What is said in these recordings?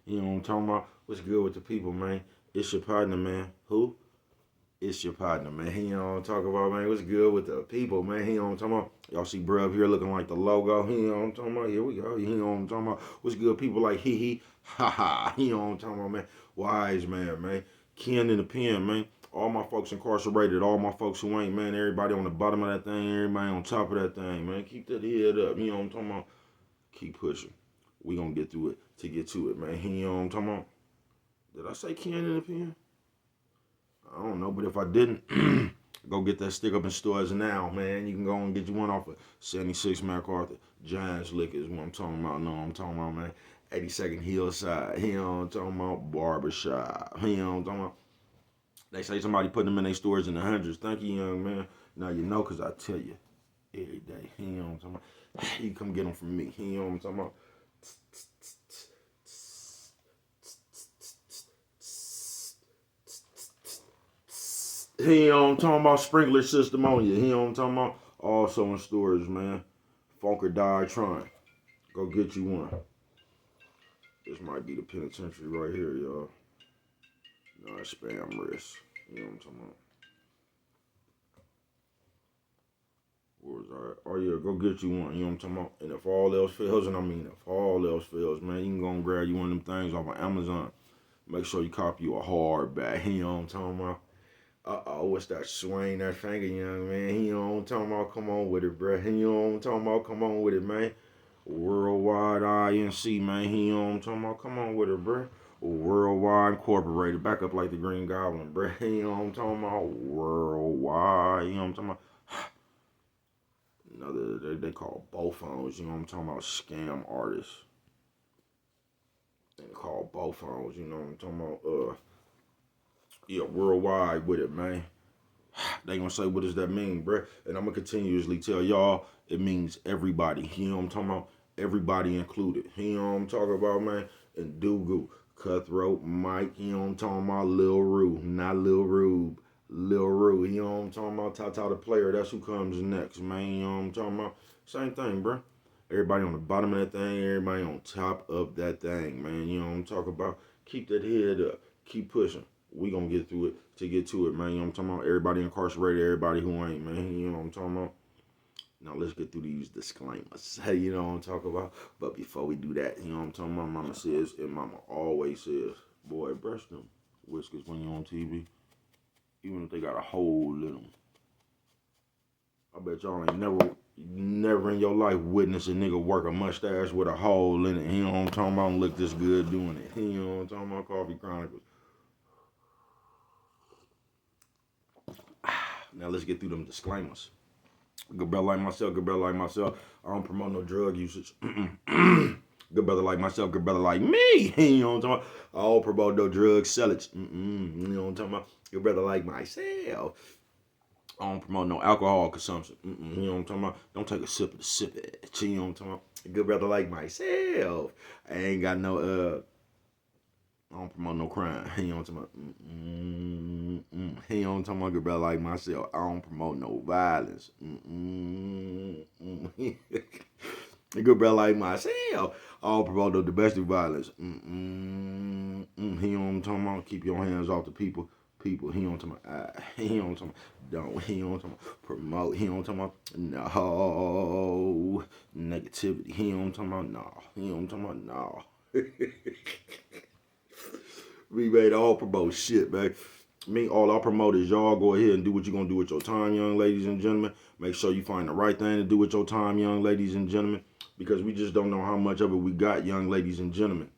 You know what I'm talking about? What's good with the people, man? It's your partner, man. Who? It's your partner, man. You know what I'm talking about, man. What's good with the people, man? You know what I'm talking about? Y'all see bruh up here looking like the logo. You know what I'm talking about? Here we go. You know what I'm talking about? What's good? People like hee hee, ha ha. You know what I'm talking about, man? Wise man, man. Ken in the pen, man. All my folks incarcerated, all my folks who ain't, man. Everybody on the bottom of that thing, everybody on top of that thing, man. Keep that head up. You know what I'm talking about? Keep pushing. We gonna get through it to get to it, man. You know what I'm talking about? Did I say Ken in the pen? I don't know, but if I didn't, go get that stick up in stores now, man. You can go and get you one off of 76 MacArthur. Giants Liquor is what I'm talking about. No, I'm talking about, man. 82nd Hillside. You know what I'm talking about? Barbershop. You know what I'm talking about? They say somebody putting them in their stores in the hundreds. Thank you, young man. Now you know, because I tell you every day. You know what I'm talking about? You come get them from me. You know what I'm talking about? He on talking about sprinkler system on you. He on talking about also in stores, man. Funk or die trying. Go get you one. This might be the penitentiary right here, y'all. No, it's spam risk. You know what I'm talking about? What was that? Oh yeah, go get you one. You know what I'm talking about? And if all else fails, and I mean if all else fails, man, you can go and grab you one of them things off of Amazon. Make sure you copy you a hardback. You know what I'm talking about? What's that swing that finger, young man? You know what I'm talking about? Come on with it, bruh. You know what I'm talking about? Come on with it, man. Worldwide INC, man. You know what I'm talking about? Come on with it, bruh. Worldwide Incorporated. Back up like the Green Goblin, bruh. You know what I'm talking about? Worldwide. You know what I'm talking about? Another, they call both phones. You know what I'm talking about? Scam artists. They call both phones. You know what I'm talking about? Yeah, worldwide with it, man. They gonna say, what does that mean, bruh? And I'm gonna continuously tell y'all, it means everybody. You know what I'm talking about? Everybody included. You know what I'm talking about, man? And Dugu, Cutthroat, Mike, you know what I'm talking about? Lil Rue, not Lil Rube. Lil Rue, you know what I'm talking about? Tata the player, that's who comes next, man. You know what I'm talking about? Same thing, bruh. Everybody on the bottom of that thing, everybody on top of that thing, man. You know what I'm talking about? Keep that head up. Keep pushing. We gonna get through it to get to it, man. You know what I'm talking about? Everybody incarcerated, everybody who ain't, man. You know what I'm talking about? Now let's get through these disclaimers. Hey, you know what I'm talking about? But before we do that, you know what I'm talking about? Mama says, and mama always says, boy, brush them whiskers when you're on TV. Even if they got a hole in them. I bet y'all ain't never in your life witnessed a nigga work a mustache with a hole in it. You know what I'm talking about? And look this good doing it. You know what I'm talking about? Coffee Chronicles. Now let's get through them disclaimers. Good brother like myself, good brother like myself. I don't promote no drug usage. Good brother like myself, good brother like me. You know what I'm talking about? I don't promote no drug sellage. You know what I'm talking about? Good brother like myself. I don't promote no alcohol consumption. You know what I'm talking about? Don't take a sip of the sip it. You know what I'm talking about? Good brother like myself. I ain't got no I don't promote no crime. You know what I'm talking about? You know what I'm talking about? Good brother like myself. I don't promote no violence. A good brother like myself. I don't promote no domestic violence. You know what I'm talking about? Keep your hands off the people. People, he don't talking about, he don't talking about, don't, he don't talking about promote, he don't talking about, no, negativity, he don't talking about, no, he don't talking about, no. We made all promote shit, man. Me, all I promote is y'all go ahead and do what you're going to do with your time, young ladies and gentlemen. Make sure you find the right thing to do with your time, young ladies and gentlemen, because we just don't know how much of it we got, young ladies and gentlemen.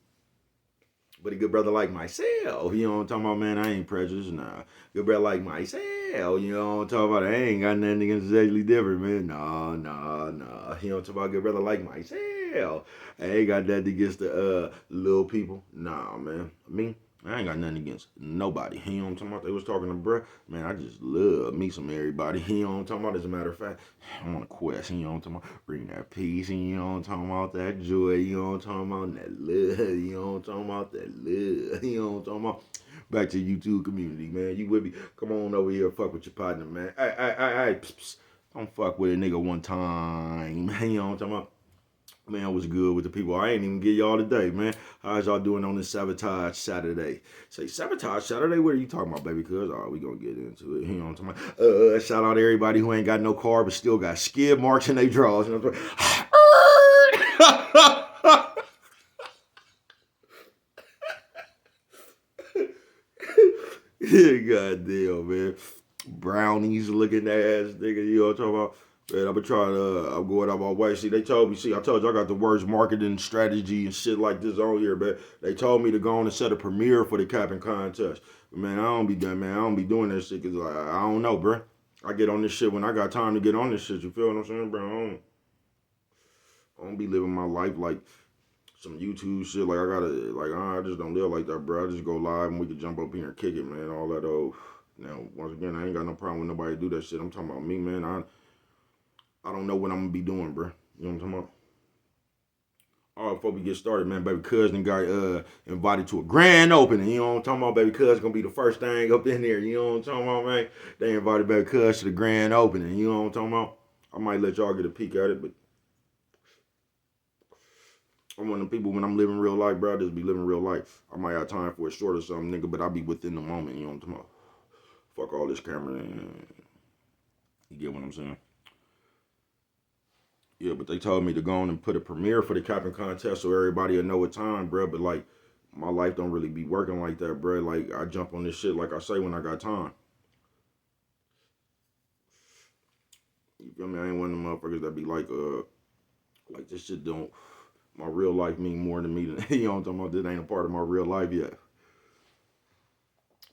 But a good brother like myself, you know what I'm talking about, man, I ain't prejudiced, nah. Good brother like myself, you know what I'm talking about, I ain't got nothing against sexually different, man, nah. You know what I'm talking about, good brother like myself. I ain't got nothing against the little people, nah, man. I ain't got nothing against nobody. You know what I'm talking about? They was talking to bruh. Man, I just love me some everybody. You know what I'm talking about? As a matter of fact, I'm on a quest. You know what I'm talking about? Bring that peace. You know what I'm talking about? That joy. You know what I'm talking about? That love. You know what I'm talking about? That love. You know what I'm talking about? Back to YouTube community, man. You with me? Come on over here. Fuck with your partner, man. Hey. Don't fuck with a nigga one time. You know what I'm talking about? Man, what's good with the people? I ain't even get y'all today, man. How's y'all doing on this Sabotage Saturday? Say, Sabotage Saturday? What are you talking about, baby? Cuz, all right, we gonna get into it. You know what I'm talking about? Shout out to everybody who ain't got no car but still got skid marks in their drawers. You know what I'm talking Yeah, goddamn, man. Brownies looking ass nigga, you know what I'm talking about? Man, I'm going out my way. See, they told me, I told you I got the worst marketing strategy and shit like this on here, man. They told me to go on and set a premiere for the capping contest. But man, I don't be done, man. I don't be doing that shit because I don't know, bro. I get on this shit when I got time to get on this shit. You feel what I'm saying, bro? I don't be living my life like some YouTube shit. Like, I just don't live like that, bro. I just go live and we can jump up here and kick it, man. All that old. Now, once again, I ain't got no problem with nobody do that shit. I'm talking about me, man. I don't know what I'm gonna be doing, bro. You know what I'm talking about? All right, before we get started, man, baby cousin got invited to a grand opening. You know what I'm talking about? Baby cousin gonna be the first thing up in there. You know what I'm talking about, man? They invited baby cousin to the grand opening. You know what I'm talking about? I might let y'all get a peek at it, but I'm one of the people when I'm living real life, bro. I just be living real life. I might have time for a short or something, nigga, but I be within the moment. You know what I'm talking about? Fuck all this camera. You get what I'm saying? Yeah, but they told me to go on and put a premiere for the capping contest so everybody will know what time, bro. But like, my life don't really be working like that, bro. Like, I jump on this shit like I say when I got time. You feel me? I ain't one of them motherfuckers that be like this shit don't. My real life mean more to me than you know what I'm talking about. This ain't a part of my real life yet.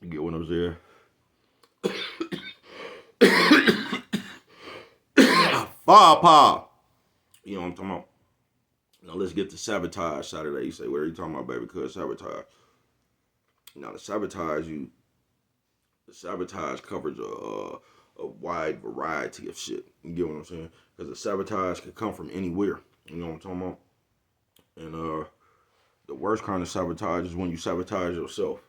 You get what I'm saying? Pop. You know what I'm talking about? Now let's get to Sabotage Saturday. You say, what are you talking about, baby? Cause sabotage. Now the sabotage covers a wide variety of shit. You get what I'm saying? Because the sabotage can come from anywhere. You know what I'm talking about? And the worst kind of sabotage is when you sabotage yourself.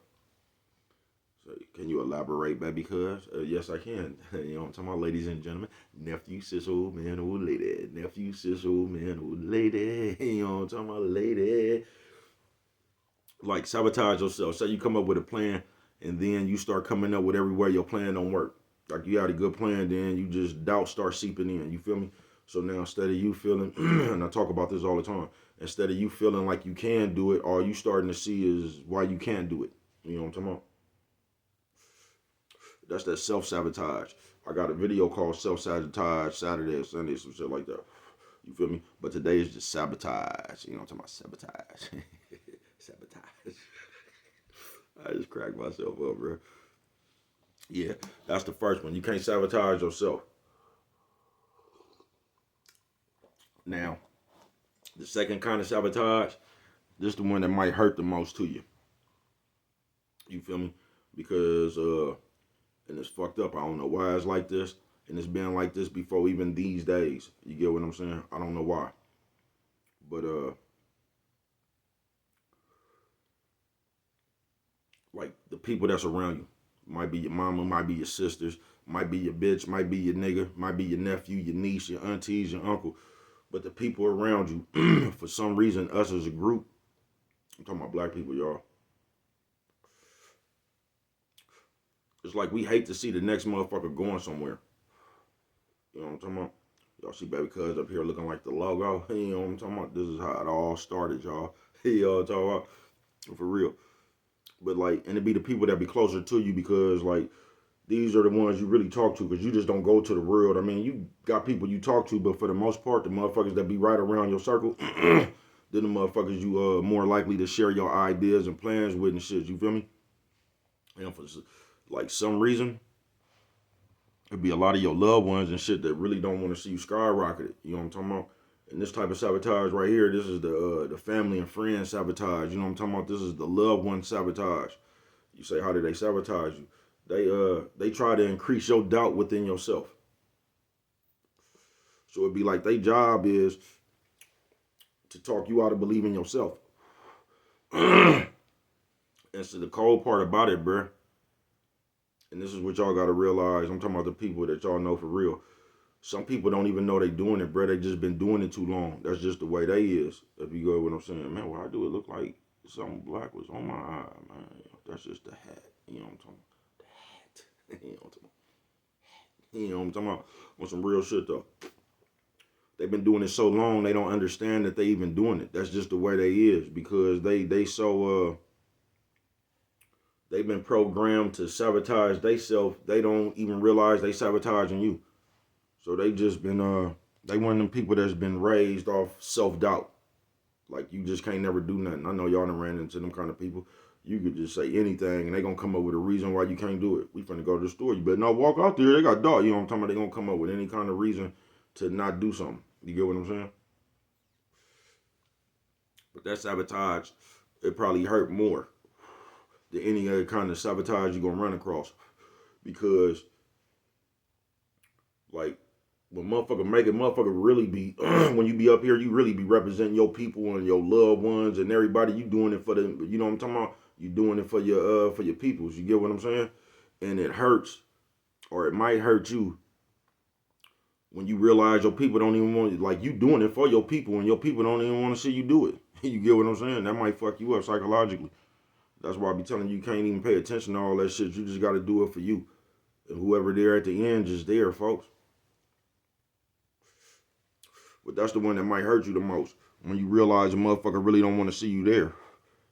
So can you elaborate, baby? Cuz yes, I can. You know what I'm talking about, ladies and gentlemen. Nephew, sis, old man, old lady. Nephew, sis, old man, old lady. You know what I'm talking about, lady. Like sabotage yourself. Say you come up with a plan and then you start coming up with everywhere your plan don't work. Like you had a good plan, then you just doubt start seeping in. You feel me? So now instead of you feeling, and I talk about this all the time, instead of you feeling like you can do it, all you starting to see is why you can't do it. You know what I'm talking about? That's that self-sabotage. I got a video called Self-Sabotage Saturday or Sunday, some shit like that. You feel me? But today is just sabotage. You know what I'm talking about? Sabotage. Sabotage. I just cracked myself up, bro. Yeah, that's the first one. You can't sabotage yourself. Now, the second kind of sabotage, this is the one that might hurt the most to you. You feel me? Because, and it's fucked up. I don't know why it's like this. And it's been like this before even these days. You get what I'm saying? I don't know why. But, like, the people that's around you. Might be your mama, might be your sisters, might be your bitch, might be your nigga, might be your nephew, your niece, your aunties, your uncle. But the people around you, for some reason, us as a group, I'm talking about black people, y'all. It's like we hate to see the next motherfucker going somewhere. You know what I'm talking about? Y'all see baby cuz up here looking like the logo. You know what I'm talking about? This is how it all started, y'all. You know what I'm talking about? For real. But like, and it be the people that be closer to you because like, these are the ones you really talk to because you just don't go to the world. I mean, you got people you talk to, but for the most part, the motherfuckers that be right around your circle, then the motherfuckers you more likely to share your ideas and plans with and shit. You feel me? And for like some reason, it'd be a lot of your loved ones and shit that really don't want to see you skyrocket. You know what I'm talking about? And this type of sabotage right here, this is the family and friends sabotage. You know what I'm talking about? This is the loved one sabotage. You say, how do they sabotage you? They try to increase your doubt within yourself. So it'd be like their job is to talk you out of believing yourself. And so the cold part about it, bruh, and this is what y'all gotta realize. I'm talking about the people that y'all know for real. Some people don't even know they doing it, bro. They just been doing it too long. That's just the way they is. If you go with what I'm saying, man, what I do, it look like something black was on my eye, man. That's just the hat. You know what I'm talking about? The hat. You know what I'm talking about? You know what I'm talking about? On some real shit though. They've been doing it so long, they don't understand that they even doing it. That's just the way they is because they've been programmed to sabotage themselves. They don't even realize they sabotaging you. So they just been they one of them people that's been raised off self-doubt. Like you just can't never do nothing. I know y'all done ran into them kind of people. You could just say anything and they gonna come up with a reason why you can't do it. We finna go to the store. You better not walk out there. They got dog. You know what I'm talking about? They gonna come up with any kind of reason to not do something. You get what I'm saying? But that sabotage, it probably hurt more than any other kind of sabotage you're gonna run across. Because like when motherfucker really be when you be up here, you really be representing your people and your loved ones and everybody. You doing it for them. You know what I'm talking about? You doing it for your peoples. You get what I'm saying? And it hurts, or it might hurt you when you realize your people don't even want like you doing it for your people, and your people don't even want to see you do it. You get what I'm saying? That might fuck you up psychologically. That's why I be telling you, you can't even pay attention to all that shit. You just got to do it for you. And whoever there at the end, just there, folks. But that's the one that might hurt you the most. When you realize a motherfucker really don't want to see you there.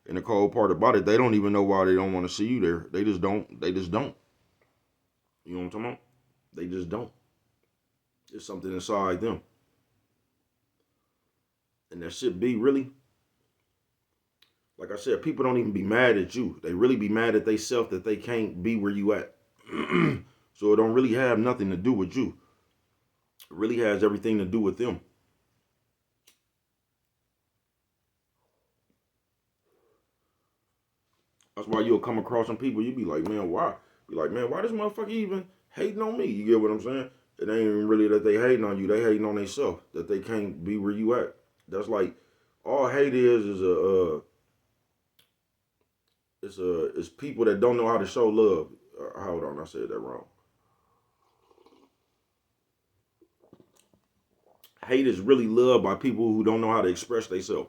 And the cold part about it, they don't even know why they don't want to see you there. They just don't. They just don't. You know what I'm talking about? They just don't. It's something inside them. And that shit be really, like I said, people don't even be mad at you. They really be mad at themselves that they can't be where you at. So it don't really have nothing to do with you. It really has everything to do with them. That's why you'll come across some people, you be like, man, why? Be like, man, why this motherfucker even hating on me? You get what I'm saying? It ain't even really that they hating on you. They hating on themselves. That they can't be where you at. That's like, all hate is it's people that don't know how to show love. Hold on, I said that wrong. Hate is really love by people who don't know how to express themselves.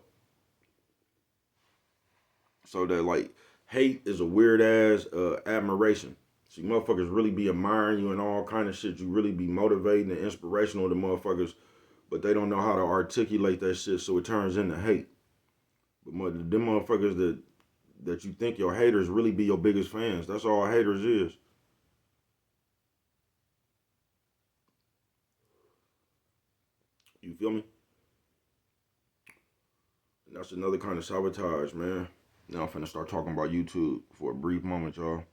So that like hate is a weird ass admiration. See, motherfuckers really be admiring you and all kind of shit. You really be motivating and inspirational to motherfuckers, but they don't know how to articulate that shit, so it turns into hate. But them motherfuckers that you think your haters really be your biggest fans. That's all haters is. You feel me? And that's another kind of sabotage, man. Now I'm finna start talking about YouTube for a brief moment, y'all.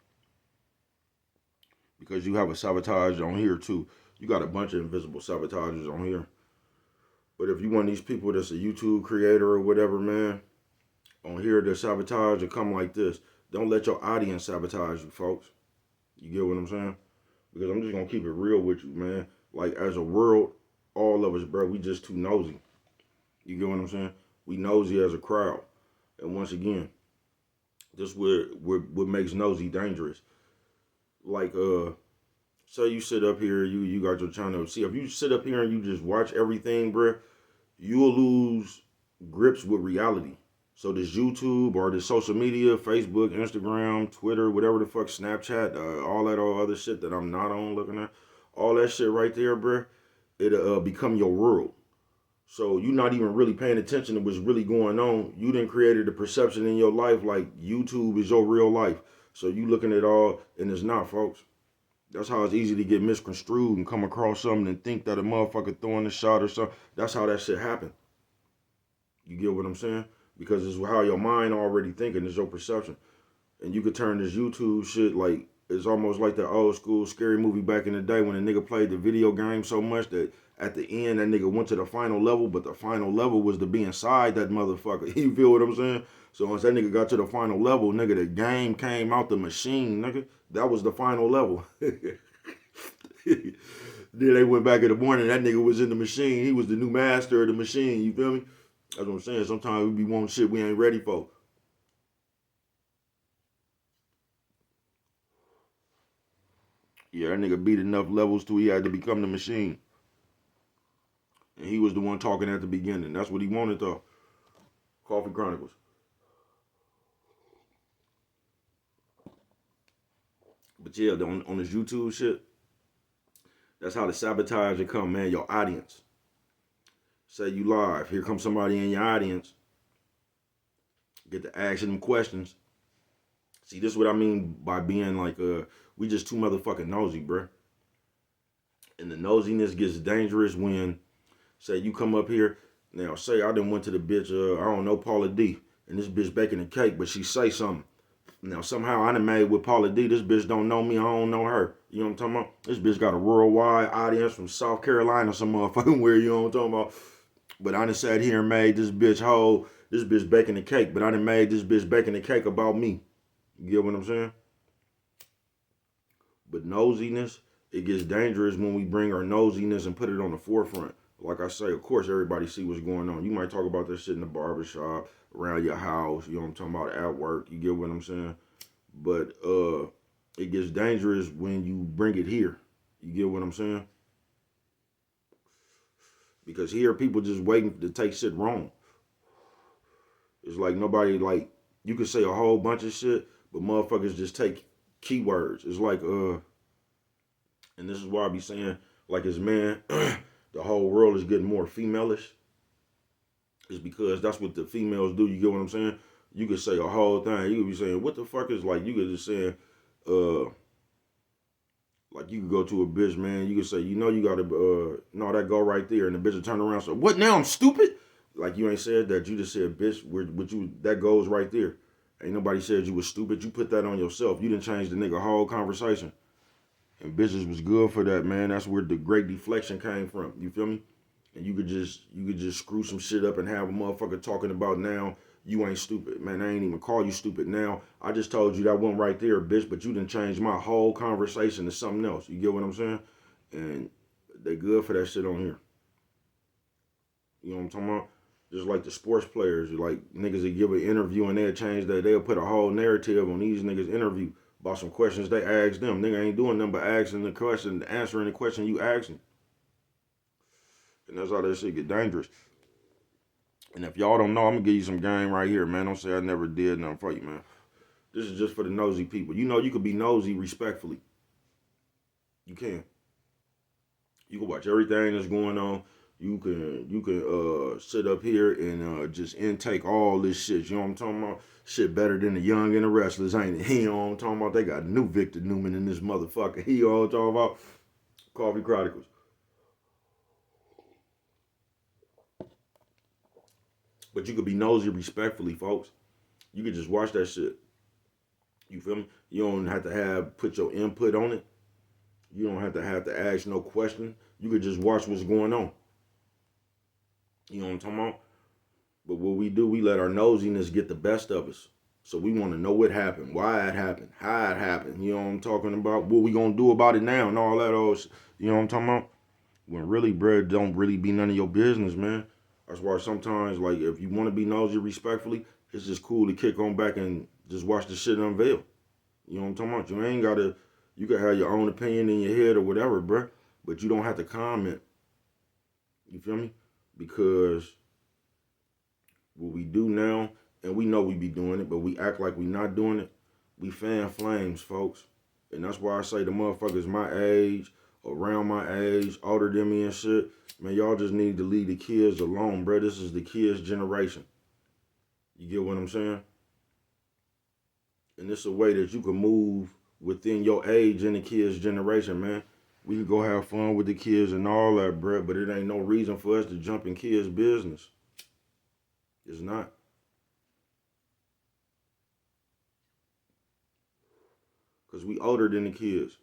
Because you have a sabotage on here too. You got a bunch of invisible sabotagers on here. But if you want these people that's a YouTube creator or whatever, man, on here to sabotage and come like this, don't let your audience sabotage you, folks. You get what I'm saying? Because I'm just gonna keep it real with you, man. Like as a world, all of us, bro, we just too nosy. You get what I'm saying? We nosy as a crowd. And once again, this what makes nosy dangerous. Like say you sit up here, you got your channel. See, if you sit up here and you just watch everything, bro, you'll lose grips with reality. So this YouTube or this social media, Facebook, Instagram, Twitter, whatever the fuck, Snapchat, all that other shit that I'm not on looking at, all that shit right there, bro, it'll become your world. So you're not even really paying attention to what's really going on. You done created a perception in your life like YouTube is your real life. So you looking at all, and it's not, folks. That's how it's easy to get misconstrued and come across something and think that a motherfucker throwing a shot or something. That's how that shit happened. You get what I'm saying? Because it's how your mind already thinking, it's your perception. And you could turn this YouTube shit like, it's almost like the old school scary movie back in the day when a nigga played the video game so much that at the end that nigga went to the final level, but the final level was to be inside that motherfucker. You feel what I'm saying? So once that nigga got to the final level, nigga, the game came out the machine, nigga. That was the final level. Then they went back in the morning, that nigga was in the machine. He was the new master of the machine, you feel me? That's what I'm saying. Sometimes we be wanting shit we ain't ready for. Yeah, that nigga beat enough levels till he had to become the machine. And he was the one talking at the beginning. That's what he wanted though. Coffee Chronicles. But yeah, on this YouTube shit, that's how the sabotage will come, man. Your audience. Say you live. Here comes somebody in your audience. Get to asking them questions. See, this is what I mean by being like, we just too motherfucking nosy, bruh. And the nosiness gets dangerous when, say, you come up here. Now, say I done went to the bitch, I don't know, Paula D. And this bitch baking a cake, but she say something. Now, somehow I done made with Paula D. This bitch don't know me. I don't know her. You know what I'm talking about? This bitch got a worldwide audience from South Carolina, some motherfucking where, you know what I'm talking about? But I done sat here and made this bitch whole, this bitch baking a cake. But I done made this bitch baking a cake about me. You get what I'm saying? But nosiness, it gets dangerous when we bring our nosiness and put it on the forefront. Like I say, of course, everybody see what's going on. You might talk about this shit in the barbershop, around your house, you know what I'm talking about, at work. You get what I'm saying? But it gets dangerous when you bring it here. You get what I'm saying? Because here, people just waiting to take shit wrong. It's like nobody, like, you can say a whole bunch of shit, but motherfuckers just take keywords. It's like, and this is why I be saying, like, as man, the whole world is getting more femaleish. It's because that's what the females do. You get what I'm saying? You could say a whole thing. You could be saying, what the fuck is, like, you could just say, like, you could go to a bitch, man. You could say, you know, you got to, no, that go right there. And the bitch will turn around and say, what now? I'm stupid? Like, you ain't said that. You just said, bitch, what you, that goes right there. Ain't nobody said you was stupid. You put that on yourself. You didn't change the nigga whole conversation. And bitches was good for that, man. That's where the great deflection came from. You feel me? And you could just screw some shit up and have a motherfucker talking about now you ain't stupid. Man, I ain't even call you stupid now. I just told you that one right there, bitch, but you done changed my whole conversation to something else. You get what I'm saying? And they good for that shit on here. You know what I'm talking about? Just like the sports players, like niggas that give an interview and they'll change that. They'll put a whole narrative on these niggas' interview about some questions they asked them. Nigga ain't doing nothing but asking the question, answering the question you asking. And that's how that shit get dangerous. And if y'all don't know, I'm gonna give you some game right here, man. Don't say I never did nothing for you, man. This is just for the nosy people. You know you could be nosy respectfully. You can. You can watch everything that's going on. You can sit up here and just intake all this shit. You know what I'm talking about? Shit better than the Young and the Restless, ain't it? You know what I'm talking about? They got new Victor Newman in this motherfucker. You know what I'm talking about? Coffee Chronicles. But you could be nosy respectfully, folks. You could just watch that shit. You feel me? You don't have to put your input on it. You don't have to ask no question. You could just watch what's going on. You know what I'm talking about? But what we do, we let our nosiness get the best of us. So we want to know what happened, why it happened, how it happened. You know what I'm talking about? What we gonna do about it now and all that old shit. You know what I'm talking about? When really, bro, don't really be none of your business, man. That's why sometimes, like, if you want to be nosy respectfully, it's just cool to kick on back and just watch the shit unveil. You know what I'm talking about? You ain't gotta, you can have your own opinion in your head or whatever, bro. But you don't have to comment. You feel me? Because what we do now, and we know we be doing it, but we act like we not doing it, we fan flames, folks. And that's why I say the motherfuckers my age, around my age, older than me and shit, man, y'all just need to leave the kids alone, bro. This is the kids' generation. You get what I'm saying? And it's a way that you can move within your age in the kids' generation, man. We can go have fun with the kids and all that, bro, but it ain't no reason for us to jump in kids' business. It's not. Because we older than the kids.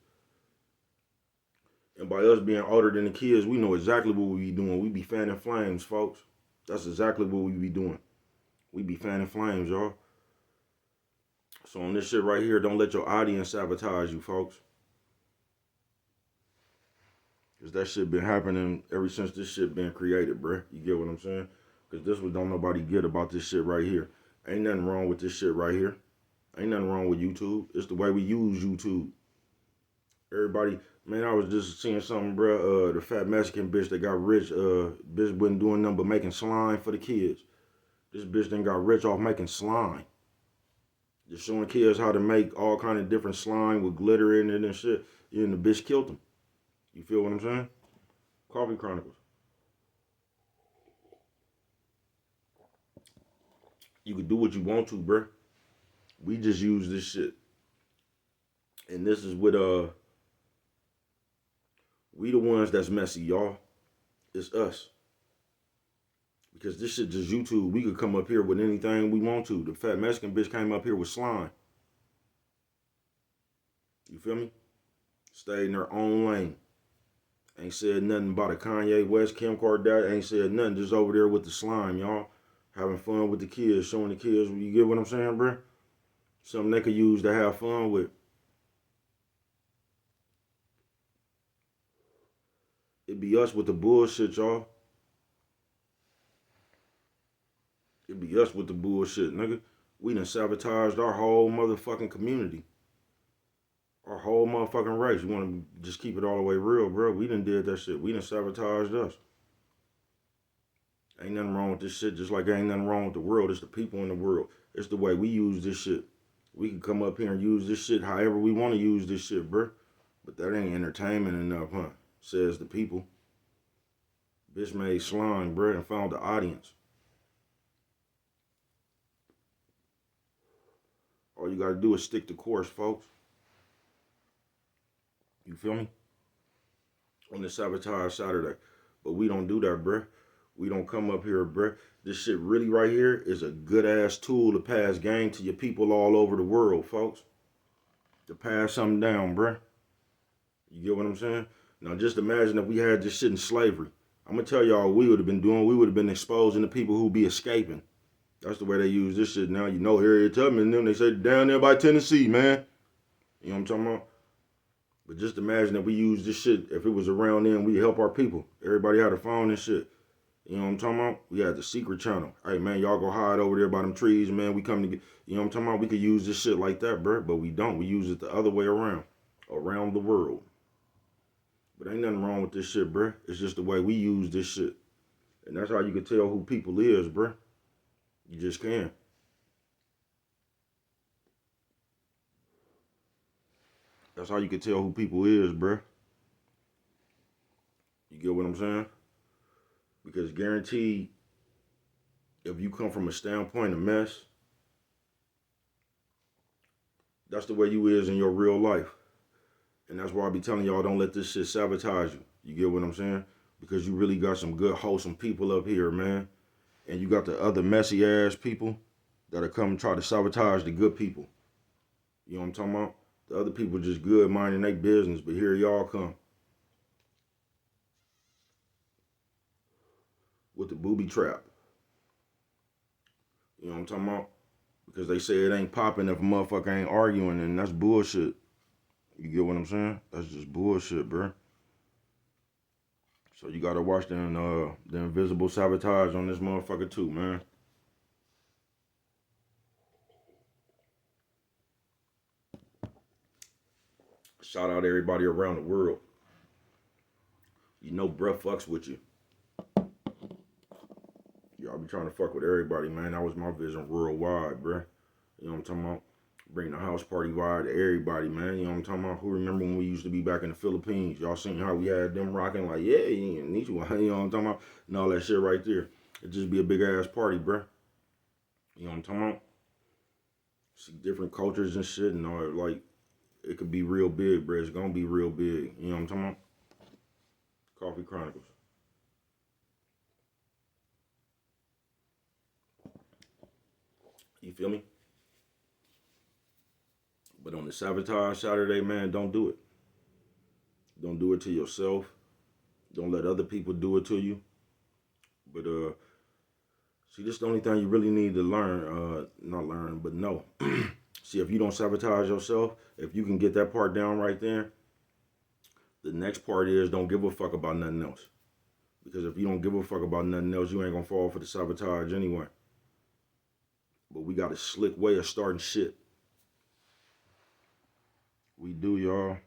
And by us being older than the kids, we know exactly what we be doing. We be fanning flames, folks. That's exactly what we be doing. We be fanning flames, y'all. So on this shit right here, don't let your audience sabotage you, folks. Because that shit been happening ever since this shit been created, bruh. You get what I'm saying? Because this what don't nobody get about this shit right here. Ain't nothing wrong with this shit right here. Ain't nothing wrong with YouTube. It's the way we use YouTube. Everybody, Man, I was just seeing something, bro. The fat Mexican bitch that got rich, bitch wasn't doing nothing but making slime for the kids. This bitch then got rich off making slime. Just showing kids how to make all kind of different slime with glitter in it and shit. And the bitch killed them. You feel what I'm saying? Coffee Chronicles. You can do what you want to, bro. We just use this shit. And this is what we the ones that's messy, y'all. It's us. Because this shit just YouTube. We could come up here with anything we want to. The fat Mexican bitch came up here with slime. You feel me? Stayed in their own lane. Ain't said nothing about a Kanye West, Kim Kardashian. Ain't said nothing. Just over there with the slime, y'all. Having fun with the kids. Showing the kids. You get what I'm saying, bro? Something they could use to have fun with. It be us with the bullshit, y'all. It be us with the bullshit, nigga. We done sabotaged our whole motherfucking community. Our whole motherfucking race. You want to just keep it all the way real, bro? We done did that shit. We done sabotaged us. Ain't nothing wrong with this shit, just like ain't nothing wrong with the world. It's the people in the world. It's the way we use this shit. We can come up here and use this shit however we want to use this shit, bro. But that ain't entertainment enough, huh? Says the people. Bitch made slime, bro, and found the audience. All you gotta do is stick to course, folks. You feel me? On the Sabotage Saturday. But we don't do that, bruh. We don't come up here, bruh. This shit really right here is a good-ass tool to pass game to your people all over the world, folks. To pass something down, bruh. You get what I'm saying? Now, just imagine if we had this shit in slavery. I'm going to tell y'all what we would have been doing. We would have been exposing the people who be escaping. That's the way they use this shit now. You know, Harriet Tubman and them, they say down there by Tennessee, man. You know what I'm talking about? But just imagine if we used this shit, if it was around then, we help our people. Everybody had a phone and shit. You know what I'm talking about? We had the secret channel. Hey, man, y'all go hide over there by them trees, man. We come to get, you know what I'm talking about? We could use this shit like that, bro. But we don't. We use it the other way around the world. But ain't nothing wrong with this shit, bro. It's just the way we use this shit. And that's how you can tell who people is, bro. You just can. That's how you can tell who people is, bro. You get what I'm saying? Because guaranteed, if you come from a standpoint of mess, that's the way you is in your real life. And that's why I be telling y'all, don't let this shit sabotage you. You get what I'm saying? Because you really got some good, wholesome people up here, man. And you got the other messy ass people that'll come and try to sabotage the good people. You know what I'm talking about? The other people just good minding their business, but here y'all come. With the booby trap. You know what I'm talking about? Because they say it ain't popping if a motherfucker ain't arguing, and that's bullshit. You get what I'm saying? That's just bullshit, bro. So you gotta watch the invisible sabotage on this motherfucker too, man. Shout out everybody around the world. You know bruh fucks with you. Y'all be trying to fuck with everybody, man. That was my vision worldwide, bruh. You know what I'm talking about? Bring the house party vibe to everybody, man. You know what I'm talking about? Who remember when we used to be back in the Philippines? Y'all seen how we had them rocking like, yeah, you need you. You know what I'm talking about? And all that shit right there. It just be a big ass party, bruh. You know what I'm talking about? See different cultures and shit and all that. Like, it could be real big, bruh. It's gonna be real big. You know what I'm talking about? Coffee Chronicles. You feel me? But on the Sabotage Saturday, man, don't do it. Don't do it to yourself. Don't let other people do it to you. But see, this is the only thing you really need to learn. Not learn, but know. See, if you don't sabotage yourself, if you can get that part down right there, the next part is don't give a fuck about nothing else. Because if you don't give a fuck about nothing else, you ain't gonna fall for the sabotage anyway. But we got a slick way of starting shit. We do, y'all.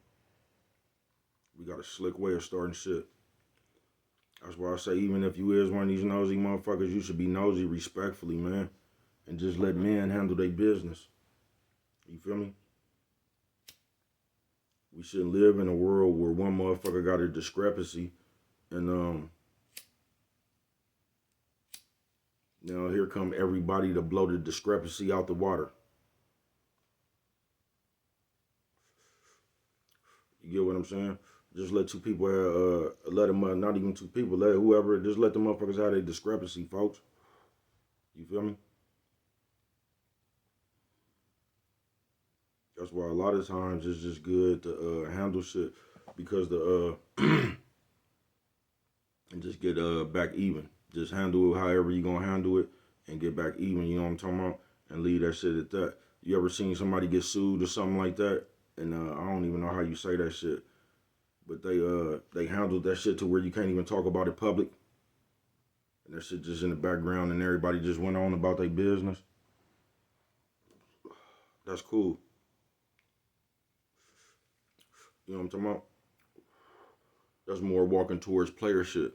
We got a slick way of starting shit. That's why I say, even if you is one of these nosy motherfuckers, you should be nosy respectfully, man. And just let men handle their business. You feel me? We shouldn't live in a world where one motherfucker got a discrepancy and now here come everybody to blow the discrepancy out the water. You get what I'm saying? Just let two people let them not even two people, let whoever, just let the motherfuckers have their discrepancy, folks. You feel me? That's why a lot of times it's just good to handle shit because the and just get back even. Just handle it however you gonna handle it and get back even, you know what I'm talking about? And leave that shit at that. You ever seen somebody get sued or something like that? And I don't even know how you say that shit. But they handled that shit to where you can't even talk about it public. And that shit just in the background and everybody just went on about their business. That's cool. You know what I'm talking about? That's more walking towards player shit.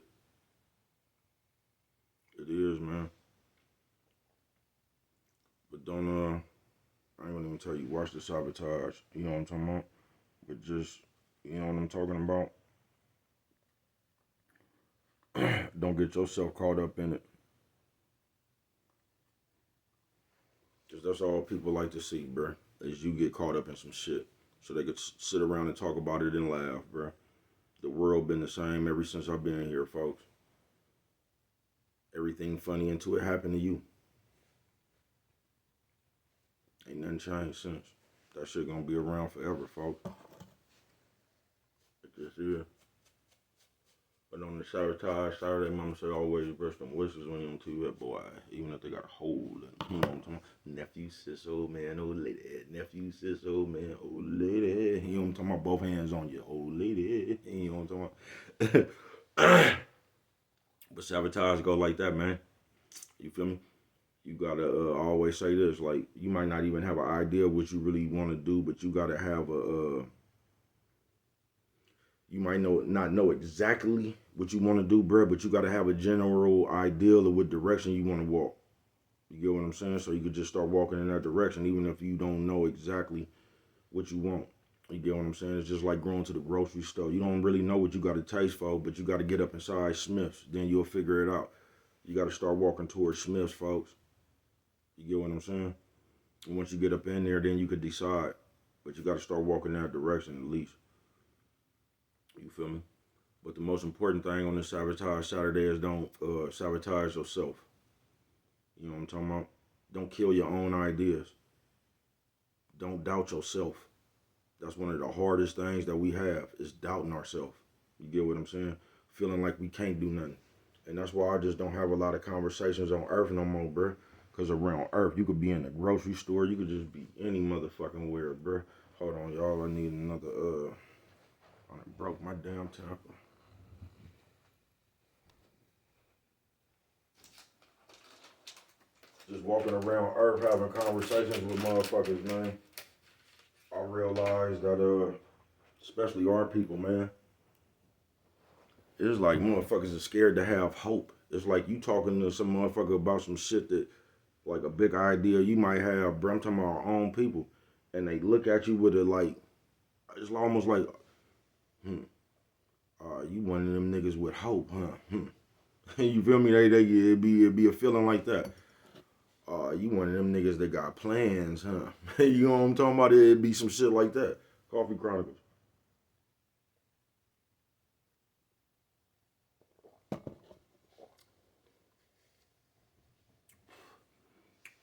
It is, man. But don't I ain't gonna even tell you watch the Sabotage. You know what I'm talking about? But just you know what I'm talking about? Don't get yourself caught up in it. Cause that's all people like to see, bruh. Is you get caught up in some shit. So they could sit around and talk about it and laugh, bruh. The world been the same ever since I've been here, folks. Everything funny until it happened to you. Ain't nothing changed since. That shit gonna be around forever, folks. It just is. But on the Sabotage Saturday, mama say always brush them whistles when you on TV, boy. Even if they got a hole in, you know what I'm talking about? Nephew, sis, old man, old lady. Nephew, sis, old man, old lady. You know what I'm talking about? Both hands on you, old lady. You know what I'm talking about? But Sabotage go like that, man. You feel me? You gotta always say this, like, you might not even have an idea of what you really want to do, but you gotta have you might not know exactly what you want to do, bro, but you gotta have a general ideal of what direction you want to walk. You get what I'm saying? So you could just start walking in that direction, even if you don't know exactly what you want. You get what I'm saying? It's just like going to the grocery store. You don't really know what you got to taste for, but you got to get up inside Smith's. Then you'll figure it out. You got to start walking towards Smith's, folks. You get what I'm saying? And once you get up in there, then you could decide. But you got to start walking that direction at least. You feel me? But the most important thing on this Sabotage Saturday is don't sabotage yourself. You know what I'm talking about? Don't kill your own ideas. Don't doubt yourself. That's one of the hardest things that we have is doubting ourselves. You get what I'm saying? Feeling like we can't do nothing. And that's why I just don't have a lot of conversations on Earth no more, bro. Because around Earth, you could be in the grocery store. You could just be any motherfucking where, bro. Hold on, y'all. I need another, I broke my damn temper. Just walking around Earth having conversations with motherfuckers, man. I realized that, especially our people, man, it's like motherfuckers are scared to have hope. It's like you talking to some motherfucker about some shit that, like a big idea you might have, bro. I'm talking about our own people. And they look at you with a like, it's almost like, you one of them niggas with hope, huh? You feel me? It'd be a feeling like that. You one of them niggas that got plans, huh? You know what I'm talking about? It'd be some shit like that. Coffee Chronicles.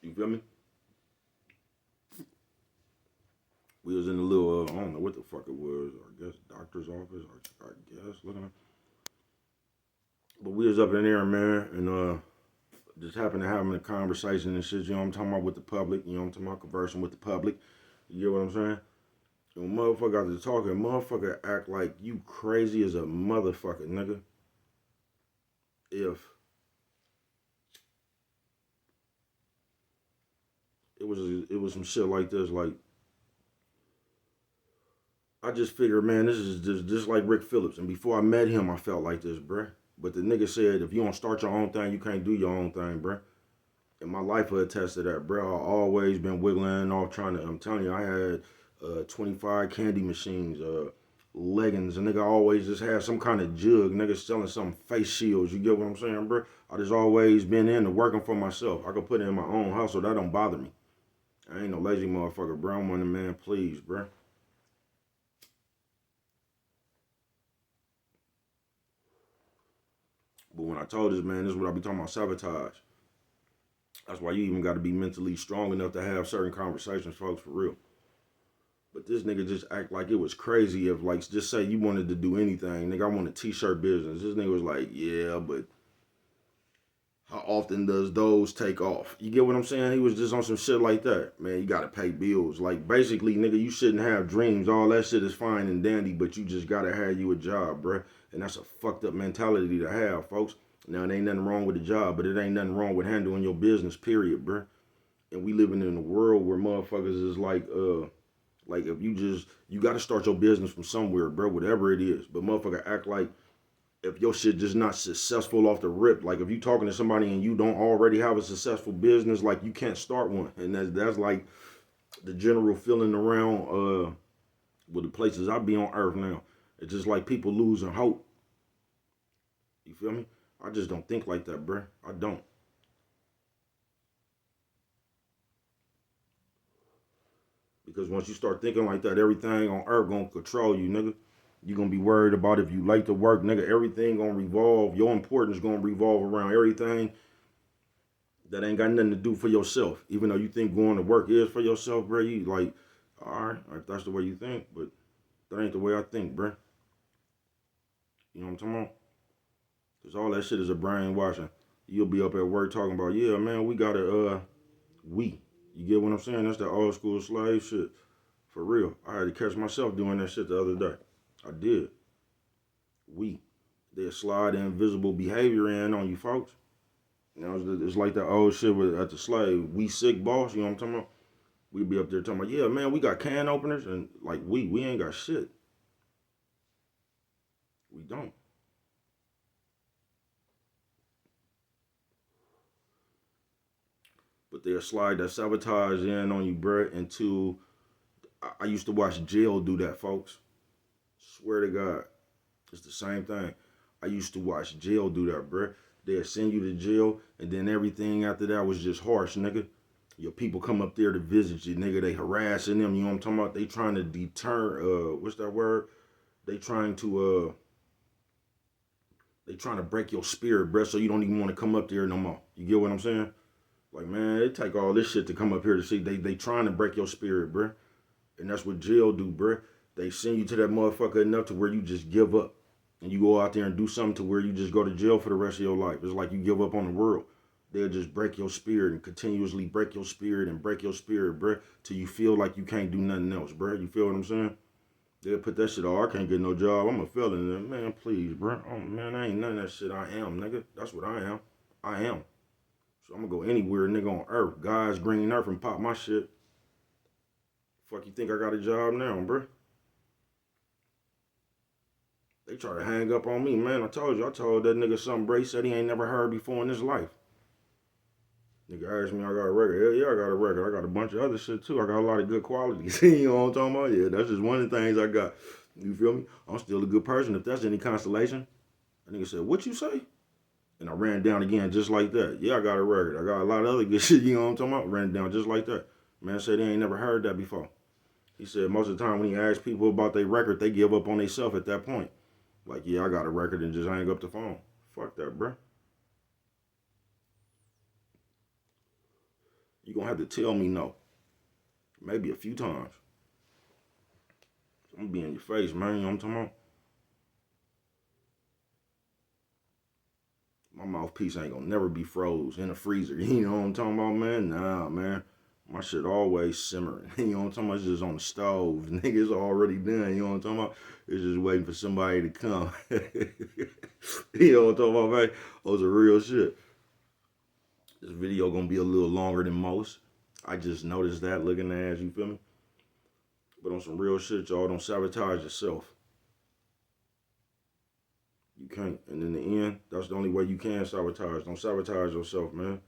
You feel me? We was in the little, I don't know what the fuck it was. I guess doctor's office. I guess. But we was up in there, man, and just happened to having a conversation and shit. You know what I'm talking about with the public. You know what I'm talking about conversing with the public. You get what I'm saying? And motherfucker got to talking. Motherfucker act like you crazy as a motherfucker, nigga. If it was some shit like this, like I just figured, man, this is just like Rick Phillips. And before I met him, I felt like this, bruh. But the nigga said, if you don't start your own thing, you can't do your own thing, bruh. And my life will attest to that, bruh. I always been wiggling off trying to, I'm telling you, I had 25 candy machines, leggings. A nigga always just had some kind of jug. Nigga selling some face shields. You get what I'm saying, bruh? I just always been into working for myself. I could put it in my own hustle. That don't bother me. I ain't no lazy motherfucker, bruh. I'm one of the man, please, bruh. But when I told this man, this is what I be talking about, sabotage. That's why you even got to be mentally strong enough to have certain conversations, folks, for real. But this nigga just act like it was crazy if, like, just say you wanted to do anything. Nigga, I want a t-shirt business. This nigga was like, yeah, but how often does those take off? You get what I'm saying? He was just on some shit like that. Man, you got to pay bills. Like, basically, nigga, you shouldn't have dreams. All that shit is fine and dandy, but you just got to have you a job, bruh. And that's a fucked up mentality to have, folks. Now, it ain't nothing wrong with the job, but it ain't nothing wrong with handling your business, period, bruh. And we living in a world where motherfuckers is like if you got to start your business from somewhere, bro, whatever it is. But motherfucker act like if your shit just not successful off the rip, like if you talking to somebody and you don't already have a successful business, like you can't start one. And that's like the general feeling around with the places I be on earth now. It's just like people losing hope. You feel me? I just don't think like that, bro. I don't. Because once you start thinking like that, everything on earth gonna control you, nigga. You gonna be worried about if you like to work, nigga. Everything gonna revolve. Your importance gonna revolve around everything that ain't got nothing to do for yourself. Even though you think going to work is for yourself, bro. You like, all right, if that's the way you think, but that ain't the way I think, bro. You know what I'm talking about? Cause all that shit is a brainwashing. You'll be up at work talking about, yeah, man, we gotta we. You get what I'm saying? That's that old school slave shit. For real. I had to catch myself doing that shit the other day. I did. We. They'll slide the invisible behavior in on you folks. You know, it's like that old shit with at the slave. We sick boss, you know what I'm talking about? We be up there talking about, yeah, man, we got can openers. And like, we ain't got shit. We don't. But they'll slide that sabotage in on you, bruh, into, I used to watch jail do that, folks. Swear to God. It's the same thing. I used to watch jail do that, bruh. They'll send you to jail, and then everything after that was just harsh, nigga. Your people come up there to visit you, nigga. They harassing them, you know what I'm talking about? They trying to deter, what's that word? They trying to, they trying to break your spirit, bruh, so you don't even want to come up there no more. You get what I'm saying? Like, man, it take all this shit to come up here to see. They trying to break your spirit, bruh. And that's what jail do, bruh. They send you to that motherfucker enough to where you just give up. And you go out there and do something to where you just go to jail for the rest of your life. It's like you give up on the world. They'll just break your spirit and continuously break your spirit and break your spirit, bruh, till you feel like you can't do nothing else, bruh. You feel what I'm saying? They'll put that shit, oh, I can't get no job. I'm a felon. Man, please, bruh. Oh, man, I ain't none of that shit. I am, nigga. That's what I am. I am. So I'm gonna go anywhere, nigga, on earth. God's green earth and pop my shit. Fuck you think I got a job now, bruh? They try to hang up on me, man. I told that nigga something Bray said he ain't never heard before in his life. Nigga asked me I got a record. Hell yeah, I got a record. I got a bunch of other shit too. I got a lot of good qualities. You know what I'm talking about? Yeah, that's just one of the things I got. You feel me? I'm still a good person if that's any consolation. That nigga said, what you say? And I ran down again just like that. Yeah, I got a record. I got a lot of other good shit, you know what I'm talking about? Ran down just like that. Man said he ain't never heard that before. He said most of the time when he asks people about their record, they give up on themselves at that point. Like, yeah, I got a record and just hang up the phone. Fuck that, bruh. You gonna have to tell me no. Maybe a few times. I'm gonna be in your face, man. You know what I'm talking about? My mouthpiece ain't gonna never be froze in a freezer. You know what I'm talking about, man? Nah, man. My shit always simmering. You know what I'm talking about? It's just on the stove. Niggas already done. You know what I'm talking about? It's just waiting for somebody to come. You know what I'm talking about, man? Those are real shit. This video gonna be a little longer than most. I just noticed that looking at, you feel me? But on some real shit, y'all, don't sabotage yourself. You can't. And in the end, that's the only way you can sabotage. Don't sabotage yourself, man.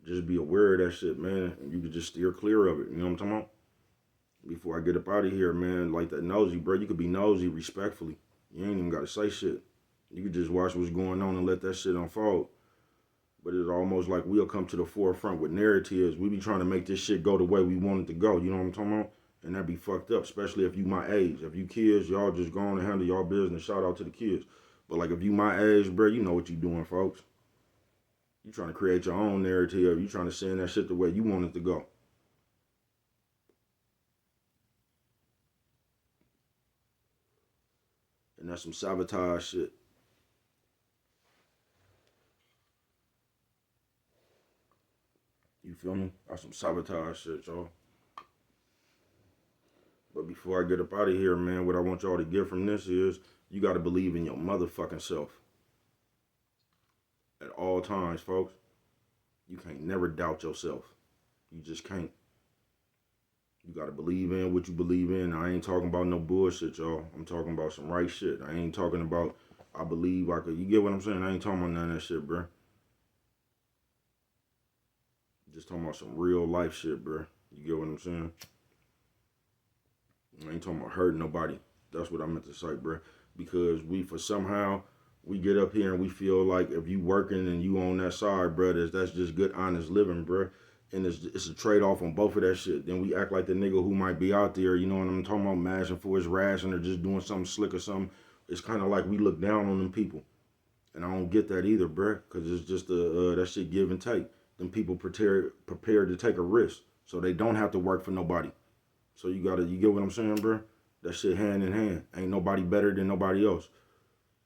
Just be aware of that shit, man. And you can just steer clear of it. You know what I'm talking about? Before I get up out of here, man, like that nosy, bro. You could be nosy respectfully. You ain't even got to say shit. You could just watch what's going on and let that shit unfold. But it's almost like we'll come to the forefront with narratives. We be trying to make this shit go the way we want it to go. You know what I'm talking about? And that be fucked up, especially if you my age. If you kids, y'all just go on and handle y'all business. Shout out to the kids. But like if you my age, bro, you know what you doing, folks. You trying to create your own narrative. You trying to send that shit the way you want it to go. And that's some sabotage shit. You feel me? That's some sabotage shit, y'all. But before I get up out of here, man, what I want y'all to get from this is you got to believe in your motherfucking self. At all times, folks. You can't never doubt yourself. You just can't. You got to believe in what you believe in. I ain't talking about no bullshit, y'all. I'm talking about some right shit. I ain't talking about I believe I could. You get what I'm saying? I ain't talking about none of that shit, bro. Just talking about some real life shit, bro. You get what I'm saying? I ain't talking about hurting nobody. That's what I meant to say, bro. Because we get up here and we feel like if you working and you on that side, bro, that's just good, honest living, bro. And it's a trade-off on both of that shit. Then we act like the nigga who might be out there, you know what I'm talking about, mashing for his ration or just doing something slick or something. It's kind of like we look down on them people. And I don't get that either, bro, because it's just that shit give and take. Them people prepared to take a risk so they don't have to work for nobody. So you get what I'm saying, bro? That shit hand in hand. Ain't nobody better than nobody else.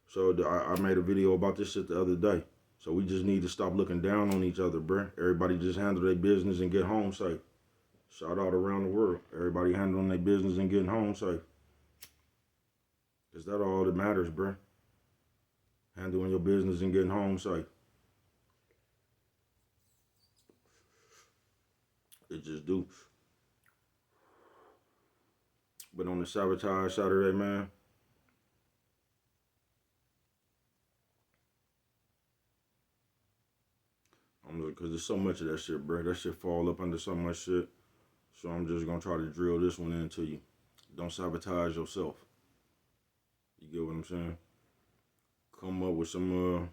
So I made a video about this shit the other day. So we just need to stop looking down on each other, bro. Everybody just handle their business and get home safe. Shout out around the world. Everybody handling their business and getting home safe. Is that all that matters, bro? Handling your business and getting home safe. It just do. But on the Sabotage Saturday, man, because there's so much of that shit, bro. That shit fall up under so much shit. So I'm just going to try to drill this one into you. Don't sabotage yourself. You get what I'm saying? Come up with some,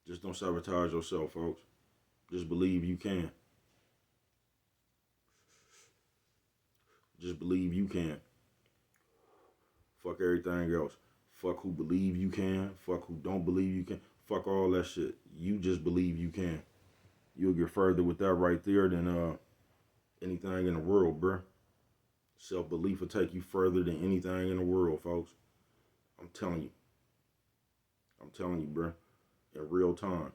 just don't sabotage yourself, folks. Just believe you can. Just believe you can. Fuck everything else. Fuck who believe you can. Fuck who don't believe you can. Fuck all that shit. You just believe you can. You'll get further with that right there than anything in the world, bruh. Self-belief will take you further than anything in the world, folks. I'm telling you. I'm telling you, bruh. In real time.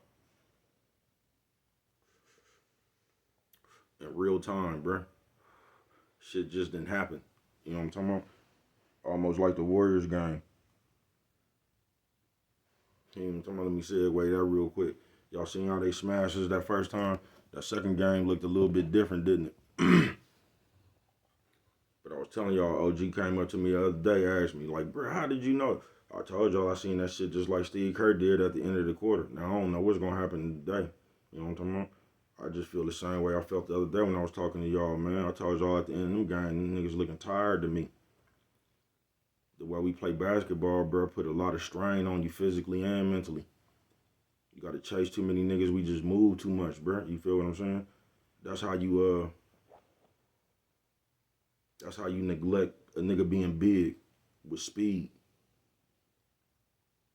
In real time, bruh. Shit just didn't happen. You know what I'm talking about? Almost like the Warriors game. You know what I'm talking about? Let me segue that real quick. Y'all seen how they smashed us that first time? That second game looked a little bit different, didn't it? But I was telling y'all, OG came up to me the other day, asked me, like, bro, how did you know? I told y'all I seen that shit just like Steve Kerr did at the end of the quarter. Now, I don't know what's going to happen today. You know what I'm talking about? I just feel the same way I felt the other day when I was talking to y'all, man. I told y'all at the end of them games, them niggas looking tired to me. The way we play basketball, bro, put a lot of strain on you physically and mentally. You got to chase too many niggas. We just move too much, bro. You feel what I'm saying? That's how you neglect a nigga being big with speed.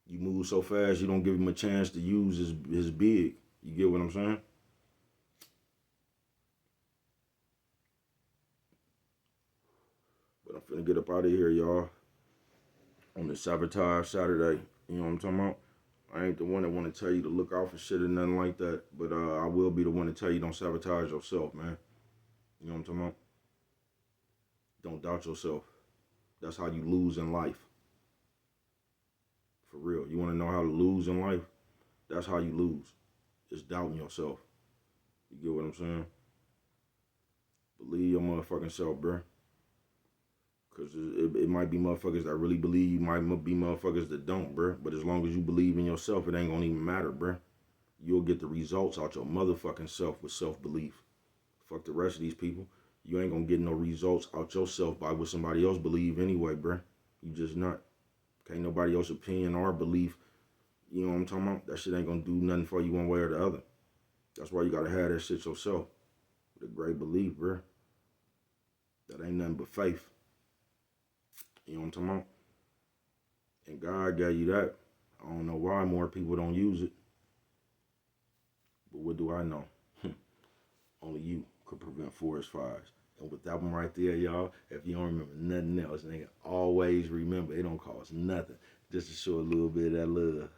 You move so fast, you don't give him a chance to use his big. You get what I'm saying? But I'm finna get up out of here, y'all. On the Sabotage Saturday. You know what I'm talking about? I ain't the one that want to tell you to look out for shit or nothing like that. But I will be the one to tell you don't sabotage yourself, man. You know what I'm talking about? Don't doubt yourself. That's how you lose in life. For real. You want to know how to lose in life? That's how you lose. It's doubting yourself. You get what I'm saying? Believe your motherfucking self, bruh. Because it might be motherfuckers that really believe, might be motherfuckers that don't, bruh. But as long as you believe in yourself, it ain't gonna even matter, bruh. You'll get the results out your motherfucking self with self-belief. Fuck the rest of these people. You ain't gonna get no results out yourself by what somebody else believe anyway, bruh. You just not. Can't nobody else opinion or belief, you know what I'm talking about? That shit ain't gonna do nothing for you one way or the other. That's why you gotta have that shit yourself. With a great belief, bruh. That ain't nothing but faith. You know what I'm talking about? And God gave you that. I don't know why more people don't use it. But what do I know? Only you could prevent forest fires. And with that one right there, y'all, if you don't remember nothing else, nigga, always remember it don't cost nothing just to show a little bit of that love.